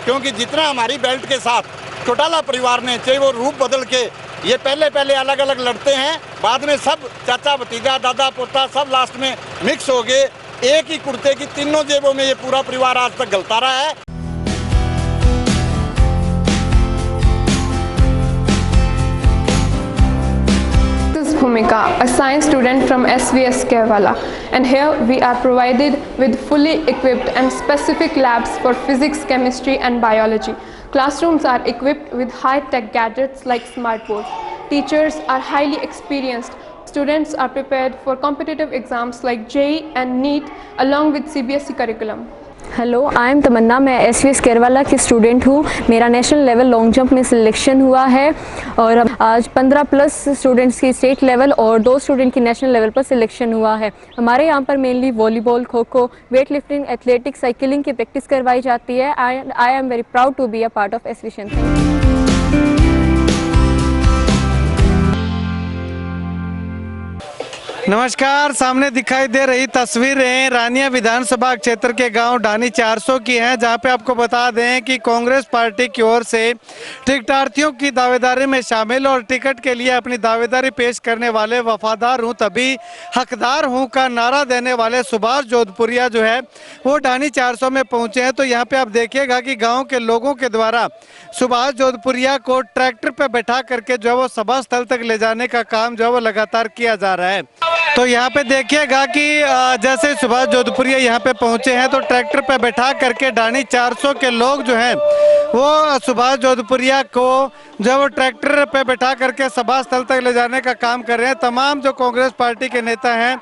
क्योंकि जितना हमारी बेल्ट के साथ चौटाला परिवार ने, चाहे वो रूप बदल के, ये पहले अलग अलग लड़ते हैं, बाद में सब चाचा भतीजा दादा पोता सब लास्ट में मिक्स हो गए। एक ही कुर्ते की तीनों जेबों में ये पूरा परिवार आज तक गलता रहा है। Bhumika, a science student from SVS Kerala, and here we are provided with fully equipped and specific labs for physics, chemistry and biology. Classrooms are equipped with high-tech gadgets like smartboards. Teachers are highly experienced. Students are prepared for competitive exams like JEE and NEET along with CBSE curriculum. Hello, I am Tamanna. मैं SVS Kerwala की student हूँ। मेरा national level long jump में selection हुआ है और आज 15+ students की स्टेट लेवल और 2 स्टूडेंट की नेशनल लेवल पर सिलेक्शन हुआ है। हमारे यहाँ पर mainly volleyball, kho kho, weight lifting, athletics, cycling की प्रैक्टिस करवाई जाती है। I am very proud to be a part of एसविशन। नमस्कार, सामने दिखाई दे रही तस्वीरें रानिया विधानसभा क्षेत्र के गांव ढानी 400 की हैं, जहां पे आपको बता दें कि कांग्रेस पार्टी की ओर से टिकटार्थियों की दावेदारी में शामिल और टिकट के लिए अपनी दावेदारी पेश करने वाले वफादार हूं तभी हकदार हूं का नारा देने वाले सुभाष जोधपुरिया जो है वो ढानी 400 में पहुंचे हैं। तो यहाँ पे आप देखिएगा कि गाँव के लोगों के द्वारा सुभाष जोधपुरिया को ट्रैक्टर पे बैठा करके जो है वो सभा स्थल तक ले जाने का काम जो है वो लगातार किया जा रहा है। तो यहाँ पे देखिएगा कि जैसे सुभाष जोधपुरिया यहाँ पे पहुंचे हैं तो ट्रैक्टर पे बैठा करके ढानी 400 के लोग जो हैं वो सुभाष जोधपुरिया को जो वो ट्रैक्टर पे बैठा करके सभा स्थल तक ले जाने का काम कर रहे हैं। तमाम जो कांग्रेस पार्टी के नेता हैं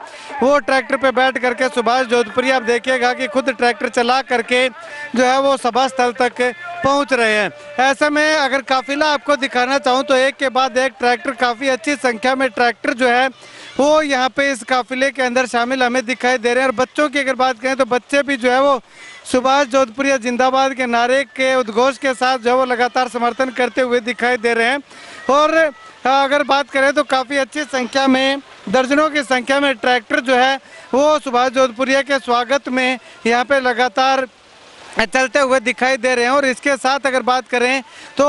वो ट्रैक्टर पे बैठ करके सुभाष जोधपुरिया आप देखिएगा कि खुद ट्रैक्टर चला करके जो है वो सभा स्थल तक पहुंच रहे हैं। ऐसे में अगर काफिला आपको दिखाना चाहूँ तो एक के बाद एक ट्रैक्टर, काफ़ी अच्छी संख्या में ट्रैक्टर जो है वो यहाँ पे इस काफिले के अंदर शामिल हमें दिखाई दे रहे हैं। और बच्चों की अगर बात करें तो बच्चे भी जो है वो सुभाष जोधपुरिया जिंदाबाद के नारे के उद्घोष के साथ जो है वो लगातार समर्थन करते हुए दिखाई दे रहे हैं। और अगर बात करें तो काफ़ी अच्छी संख्या में, दर्जनों की संख्या में ट्रैक्टर जो है वो सुभाष जोधपुरिया के स्वागत में यहाँ पे लगातार चलते हुए दिखाई दे रहे हैं। और इसके साथ अगर बात करें तो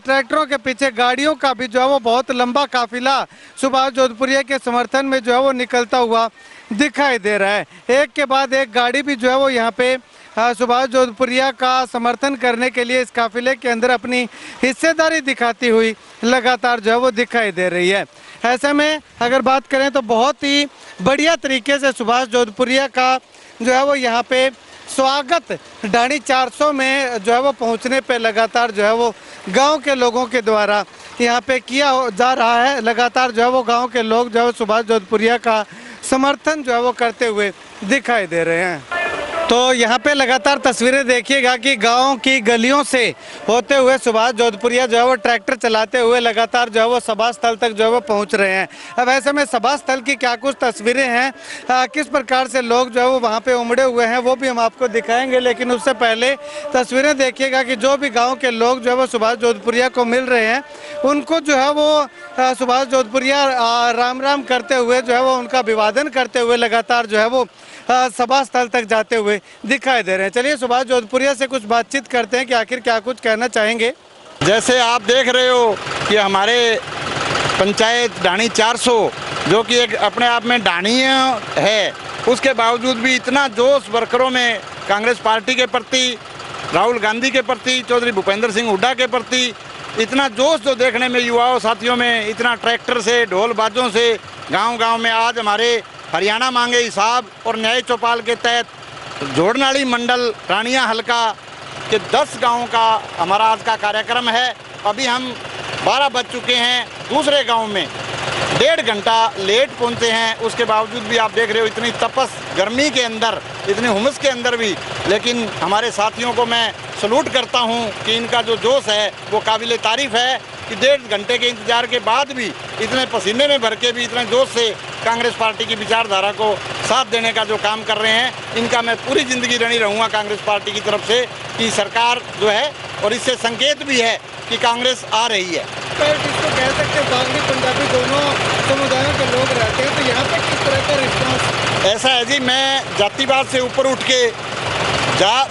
ट्रैक्टरों के पीछे गाड़ियों का भी जो है वो बहुत लंबा काफिला सुभाष जोधपुरिया के समर्थन में जो है वो निकलता हुआ दिखाई दे रहा है। एक के बाद एक गाड़ी भी जो है वो यहाँ पे सुभाष जोधपुरिया का समर्थन करने के लिए इस काफिले के अंदर अपनी हिस्सेदारी दिखाती हुई लगातार जो है वो दिखाई दे रही है। ऐसे में अगर बात करें तो बहुत ही बढ़िया तरीके से सुभाष जोधपुरिया का जो है वो यहाँ पे स्वागत ढानी 400 में जो है वो पहुंचने पे लगातार जो है वो गांव के लोगों के द्वारा यहाँ पे किया जा रहा है। लगातार जो है वो गांव के लोग जो है सुभाष जोधपुरिया का समर्थन जो है वो करते हुए दिखाई दे रहे हैं। तो यहाँ पे लगातार तस्वीरें देखिएगा कि गांव की गलियों से होते हुए सुभाष जोधपुरिया जो है वो ट्रैक्टर चलाते हुए लगातार जो है वो सभा स्थल तक जो है वो पहुँच रहे हैं। अब ऐसे में सभा स्थल की क्या कुछ तस्वीरें हैं, किस प्रकार से लोग जो है वो वहाँ पे उमड़े हुए हैं वो भी हम आपको दिखाएंगे। लेकिन उससे पहले तस्वीरें देखिएगा कि जो भी गाँव के लोग जो है वो सुभाष जोधपुरिया को मिल रहे हैं उनको जो है वो सुभाष जोधपुरिया राम राम करते हुए जो है वो उनका अभिवादन करते हुए लगातार जो है वो सभा स्थल तक जाते हुए दिखाई दे रहे हैं। चलिए सुभाष जोधपुरिया से कुछ बातचीत करते हैं कि आखिर क्या कुछ कहना चाहेंगे। जैसे आप देख रहे हो कि हमारे पंचायत ढानी 400 जो कि एक अपने आप में ढानी है, उसके बावजूद भी इतना जोश वर्करों में कांग्रेस पार्टी के प्रति, राहुल गांधी के प्रति, चौधरी भूपेंद्र सिंह हुड्डा के प्रति इतना जोश जो देखने में युवाओं साथियों में, इतना ट्रैक्टर से, ढोल बाजों से गांव-गांव में आज हमारे हरियाणा मांगे हिसाब और न्याय चौपाल के तहत जोड़नाड़ी मंडल रानिया हल्का के 10 गाँव का हमारा आज का कार्यक्रम है। अभी हम 12 बज चुके हैं, दूसरे गांव में 1.5 घंटा लेट पहुंचे हैं। उसके बावजूद भी आप देख रहे हो इतनी तपस गर्मी के अंदर, इतनी हुमस के अंदर भी, लेकिन हमारे साथियों को मैं सलूट करता हूं कि इनका जो जोश है वो काबिल तारीफ़ है कि 1.5 घंटे के इंतजार के बाद भी इतने पसीने में भर के भी इतने जोश से कांग्रेस पार्टी की विचारधारा को साथ देने का जो काम कर रहे हैं, इनका मैं पूरी ज़िंदगी ऋणी रहूँगा कांग्रेस पार्टी की तरफ से कि सरकार जो है, और इससे संकेत भी है कि कांग्रेस आ रही है। इसको कह सकते हैं बागड़ी पंजाबी दोनों समुदायों के लोग रहते हैं, तो यहाँ पे किस तरह का रिस्पॉन्स? ऐसा है जी, मैं जातिवाद से ऊपर उठ के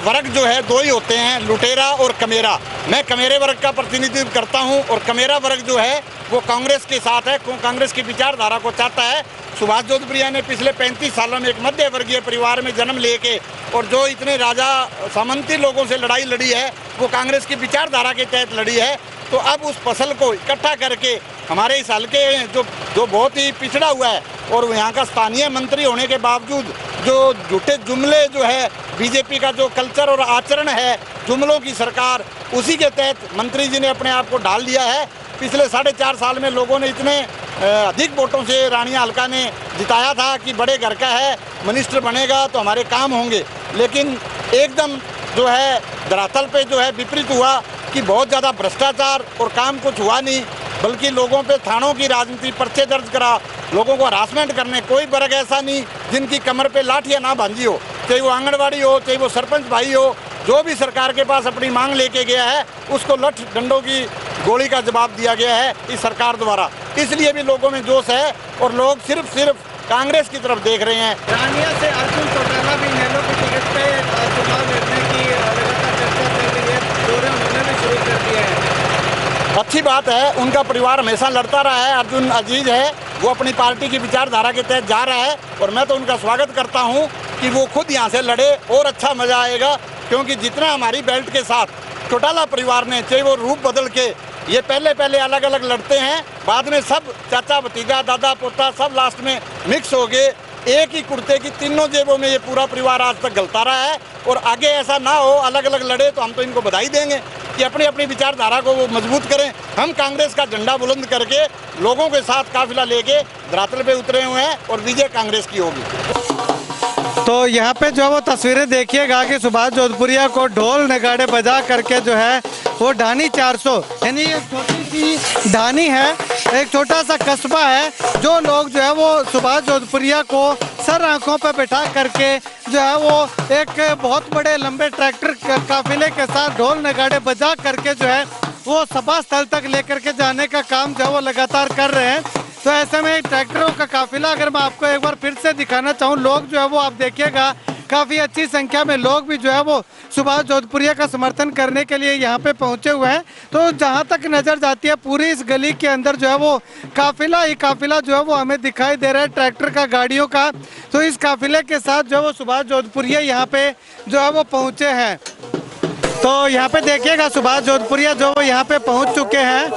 वर्ग जो है दो ही होते हैं, लुटेरा और कमेरा। मैं कमेरे वर्ग का प्रतिनिधित्व करता हूं और कमेरा वर्ग जो है वो कांग्रेस के साथ है, कांग्रेस की विचारधारा को चाहता है। सुभाष जोधपुरिया ने पिछले 35 सालों में एक मध्य वर्गीय परिवार में जन्म लेके और जो इतने राजा सामंती लोगों से लड़ाई लड़ी है वो कांग्रेस की विचारधारा के तहत लड़ी है। तो अब उस फसल को इकट्ठा करके हमारे इस हल्के जो बहुत ही पिछड़ा हुआ है और यहाँ का स्थानीय मंत्री होने के बावजूद जो झूठे जुमले जो है बीजेपी का जो कल्चर और आचरण है, जुमलों की सरकार, उसी के तहत मंत्री जी ने अपने आप को डाल दिया है। पिछले 4.5 साल में लोगों ने इतने अधिक वोटों से रानिया हल्का ने जिताया था कि बड़े घर का है, मिनिस्टर बनेगा तो हमारे काम होंगे, लेकिन एकदम जो है धरातल पे जो है विपरीत हुआ कि बहुत ज़्यादा भ्रष्टाचार और काम कुछ हुआ नहीं, बल्कि लोगों पे थानों की राजनीति, पर्चे दर्ज करा, लोगों को हरासमेंट करने। कोई वर्ग ऐसा नहीं जिनकी कमर पे लाठियाँ ना बांधी हो, चाहे वो आंगनबाड़ी हो, चाहे वो सरपंच भाई हो, जो भी सरकार के पास अपनी मांग लेके गया है उसको लठ डंडों की गोली का जवाब दिया गया है इस सरकार द्वारा। इसलिए भी लोगों में जोश है और लोग सिर्फ कांग्रेस की तरफ देख रहे हैं। रानिया से अर्जुन चौटाला भी नेलो की टिकट पे चुनाव लड़ने की लगातार चर्चा चल रही है, दौरे उन्होंने भी शुरू कर दिए हैं। अच्छी बात है, उनका परिवार हमेशा लड़ता रहा है। अर्जुन अजीज है, वो अपनी पार्टी की विचारधारा के तहत जा रहा है और मैं तो उनका स्वागत करता हूं कि वो खुद यहां से लड़े और अच्छा मज़ा आएगा, क्योंकि जितना हमारी बेल्ट के साथ चौटाला परिवार ने, चाहे वो रूप बदल के, ये पहले अलग अलग लड़ते हैं, बाद में सब चाचा भतीजा दादा पोता सब लास्ट में मिक्स हो गए, एक ही कुर्ते की तीनों जेबों में ये पूरा परिवार आज तक गलता रहा है। और आगे ऐसा ना हो, अलग अलग लड़े तो हम तो इनको बधाई देंगे कि अपनी अपनी विचारधारा को वो मजबूत करें। हम कांग्रेस का झंडा बुलंद करके लोगों के साथ काफिला लेके धरातल पे उतरे हुए हैं और विजय कांग्रेस की होगी। तो यहाँ पे जो वो तस्वीरें देखिएगा कि सुभाष जोधपुरिया को ढोल नगाड़े बजा करके जो है वो ढानी 400 यानी एक छोटी सी ढानी है, एक छोटा सा कस्बा है, जो लोग जो है वो सुभाष जोधपुरिया को सर आंखों पर बैठा करके जो है वो एक बहुत बड़े लंबे ट्रैक्टर काफिले के साथ ढोल नगाड़े बजा करके जो है वो सभा स्थल तक लेकर के जाने का काम जो है वो लगातार कर रहे हैं। तो ऐसे में ट्रैक्टरों का काफिला अगर मैं आपको एक बार फिर से दिखाना चाहूँ, लोग जो है वो आप देखिएगा काफ़ी अच्छी संख्या में लोग भी जो है वो सुभाष जोधपुरिया का समर्थन करने के लिए यहाँ पे पहुँचे हुए हैं। तो जहाँ तक नज़र जाती है पूरी इस गली के अंदर जो है वो काफिला ही काफिला जो है वो हमें दिखाई दे रहा है ट्रैक्टर का, गाड़ियों का। तो इस काफिले के साथ जो है वो सुभाष जोधपुरिया यहाँ पे जो है वो पहुँचे हैं। तो यहाँ पे देखिएगा सुभाष जोधपुरिया जो यहाँ पे पहुँच चुके हैं।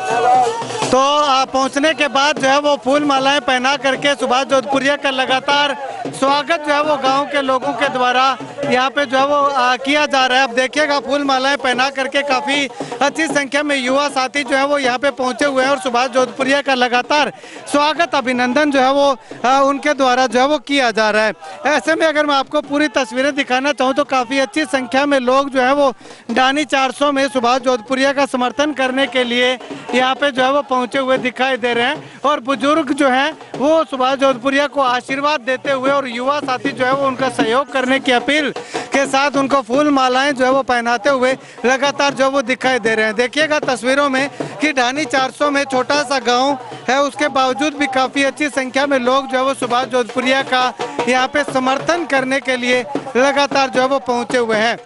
तो पहुँचने के बाद जो है वो फूल मालाएं पहना करके सुभाष जोधपुरिया का लगातार स्वागत जो है वो गांव के लोगों के द्वारा यहाँ पे जो है वो किया जा रहा है। अब देखिएगा फूल मालाएं पहना करके काफ़ी अच्छी संख्या में युवा साथी जो है वो यहाँ पे पहुँचे हुए हैं और सुभाष जोधपुरिया का लगातार स्वागत, अभिनंदन जो है वो उनके द्वारा जो है वो किया जा रहा है। ऐसे में अगर मैं आपको पूरी तस्वीरें दिखाना चाहूँ तो काफ़ी अच्छी संख्या में लोग जो है वो ढानी 400 में सुभाष जोधपुरिया का समर्थन करने के लिए यहाँ पे जो है वो पहुँचे हुए दिखाई दे रहे हैं और बुजुर्ग जो हैं वो सुभाष जोधपुरिया को आशीर्वाद देते हुए और युवा साथी जो है वो उनका सहयोग करने की अपील के साथ उनको फूल मालाएं जो है वो पहनाते हुए लगातार जो वो दिखाई दे रहे हैं। देखिएगा तस्वीरों में कि ढानी 400 में छोटा सा गांव है, उसके बावजूद भी काफ़ी अच्छी संख्या में लोग जो है वो सुभाष जोधपुरिया का यहाँ पे समर्थन करने के लिए लगातार जो है वो पहुँचे हुए हैं।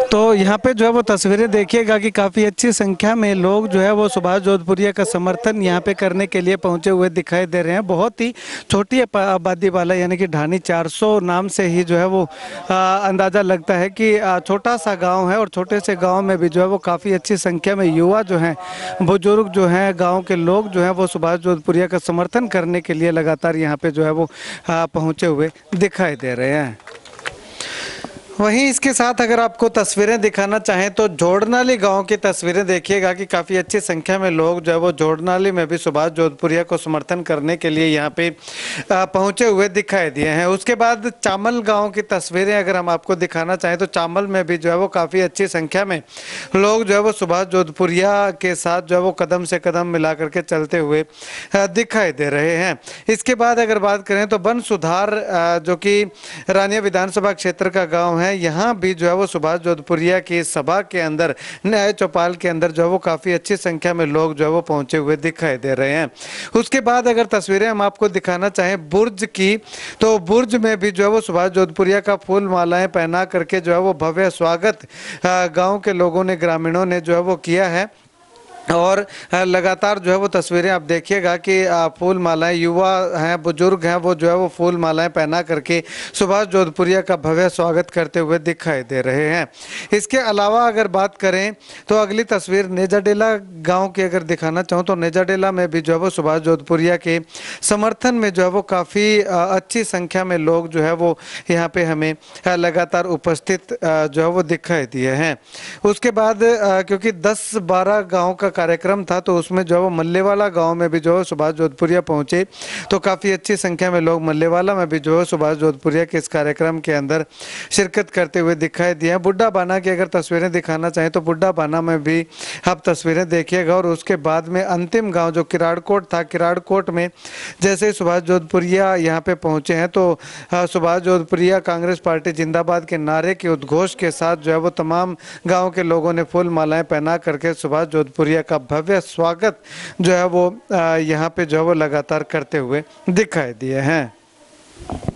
तो यहाँ पे जो है वो तस्वीरें देखिएगा कि काफ़ी अच्छी संख्या में लोग जो है वो सुभाष जोधपुरिया का समर्थन यहाँ पे करने के लिए पहुँचे हुए दिखाई दे रहे हैं। बहुत ही छोटी आबादी वाला यानी कि ढानी 400 नाम से ही जो है वो अंदाज़ा लगता है कि छोटा सा गांव है और छोटे से गांव में भी जो है वो काफ़ी अच्छी संख्या में युवा जो हैं, बुजुर्ग जो हैं, गांव के लोग जो हैं वो सुभाष जोधपुरिया का समर्थन करने के लिए लगातार यहाँ पे जो है वो पहुँचे हुए दिखाई दे रहे हैं। वहीं इसके साथ अगर आपको तस्वीरें दिखाना चाहें तो जोड़नाली गांव की तस्वीरें देखिएगा कि काफ़ी अच्छी संख्या में लोग जो है वो जोड़नाली में भी सुभाष जोधपुरिया को समर्थन करने के लिए यहाँ पे पहुँचे हुए दिखाई दिए हैं। उसके बाद चामल गांव की तस्वीरें अगर हम आपको दिखाना चाहें तो चामल में भी जो है वो काफ़ी अच्छी संख्या में लोग जो है वो सुभाष जोधपुरिया के साथ जो है वो कदम से कदम मिला करके चलते हुए दिखाई दे रहे हैं। इसके बाद अगर बात करें तो बन सुधार जो कि रानिया विधानसभा क्षेत्र का गाँव हैं यहाँ भी जो है वो सुभाष जोधपुरिया की सभा के अंदर न्याय चौपाल के अंदर जो है वो काफ़ी अच्छी संख्या में लोग जो है वो पहुंचे हुए दिखाई दे रहे हैं। उसके बाद अगर तस्वीरें हम आपको दिखाना चाहें बुर्ज की, तो बुर्ज में भी जो है वो सुभाष जोधपुरिया का फूल मालाएं पहना करके जो है वो भव्य स्वागत गाँव के लोगों ने, ग्रामीणों ने जो है वो किया है। और लगातार जो है वो तस्वीरें आप देखिएगा कि फूल मालाएं, युवा हैं, बुजुर्ग हैं, वो जो है वो फूल मालाएं पहना करके सुभाष जोधपुरिया का भव्य स्वागत करते हुए दिखाई दे रहे हैं। इसके अलावा अगर बात करें तो अगली तस्वीर नेजाडेला गांव की अगर दिखाना चाहूँ तो नेजाडेला में भी जो है वो सुभाष जोधपुरिया के समर्थन में जो है वो काफ़ी अच्छी संख्या में लोग जो है वो यहाँ पे हमें लगातार उपस्थित जो है वो दिखाई दिए हैं। उसके बाद क्योंकि 10-12 गाँव का कार्यक्रम था तो उसमें जो है वो मल्लेवाला गांव में भी जो है सुभाष जोधपुरिया पहुंचे, तो काफ़ी अच्छी संख्या में लोग मल्लेवाला में भी जो है सुभाष जोधपुरिया के इस कार्यक्रम के अंदर शिरकत करते हुए दिखाई दिए हैं। बुड्ढा बाना की अगर तस्वीरें दिखाना चाहें तो बुड्ढा बाना में भी आप तस्वीरें देखिएगा। और उसके बाद में अंतिम गाँव जो किराड़कोट था, किराड़कोट में जैसे ही सुभाष जोधपुरिया यहाँ पे पहुँचे हैं तो सुभाष जोधपुरिया कांग्रेस पार्टी जिंदाबाद के नारे के उद्घोष के साथ जो है वो तमाम गाँव के लोगों ने फूल मालाएं पहना करके सुभाष जोधपुरिया का भव्य स्वागत जो है वो यहाँ पे जो है वो लगातार करते हुए दिखाई दिए हैं।